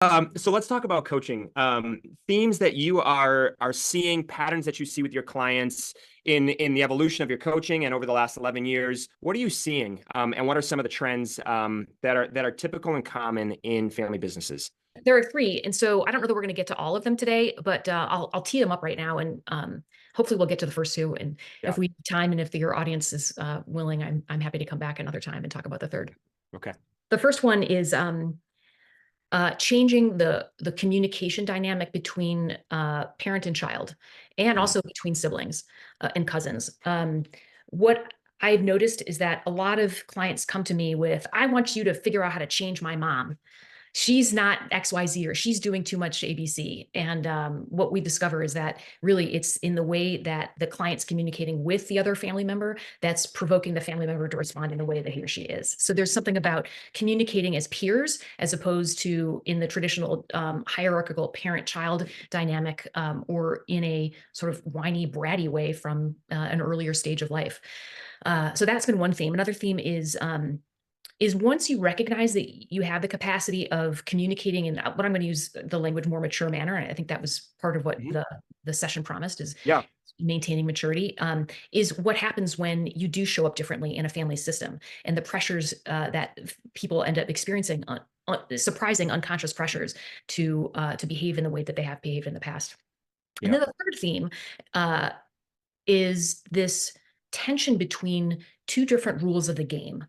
So let's talk about coaching. Themes that you are seeing, patterns that you see with your clients in the evolution of your coaching and over the last 11 years. What are you seeing? And what are some of the trends that are typical and common in family businesses? There are three, and so I don't know that we're going to get to all of them today, but I'll tee them up right now, and hopefully we'll get to the first two. And Yeah. if we have time, and if your audience is willing, I'm happy to come back another time and talk about the third. Okay. The first one is changing the communication dynamic between parent and child, and Mhm. also between siblings and cousins. What I've noticed is that a lot of clients come to me with, "I want you to figure out how to change my mom. She's not XYZ, or she's doing too much ABC." And what we discover is that really it's in the way that the client's communicating with the other family member that's provoking the family member to respond in the way that he or she is. So there's something about communicating as peers as opposed to in the traditional hierarchical parent-child dynamic, or in a sort of whiny, bratty way from an earlier stage of life. So that's been one theme. Another theme is once you recognize that you have the capacity of communicating in what I'm going to use the language more mature manner, and I think that was part of what Mhm. the session promised is Yeah. maintaining maturity, is what happens when you do show up differently in a family system and the pressures that people end up experiencing, surprising unconscious pressures to behave in the way that they have behaved in the past. And Yeah. then the third theme uh, is this tension between two different rules of the game.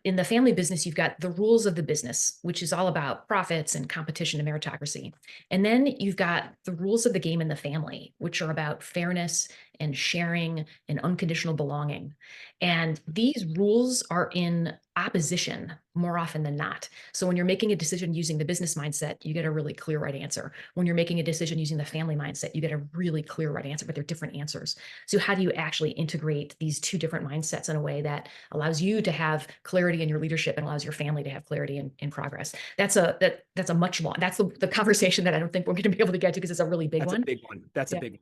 In the family business, you've got the rules of the business, which is all about profits and competition and meritocracy. And then you've got the rules of the game in the family, which are about fairness and sharing and unconditional belonging. And these rules are in opposition more often than not. So when you're making a decision using the business mindset, you get a really clear right answer. When you're making a decision using the family mindset, you get a really clear right answer, but they're different answers. So how do you actually integrate these two different mindsets in a way that allows you to have clarity in your leadership and allows your family to have clarity in progress? That's a much long, that's the conversation that I don't think we're going to be able to get to because it's a really big That's a one. big one. That's a Yeah. big one.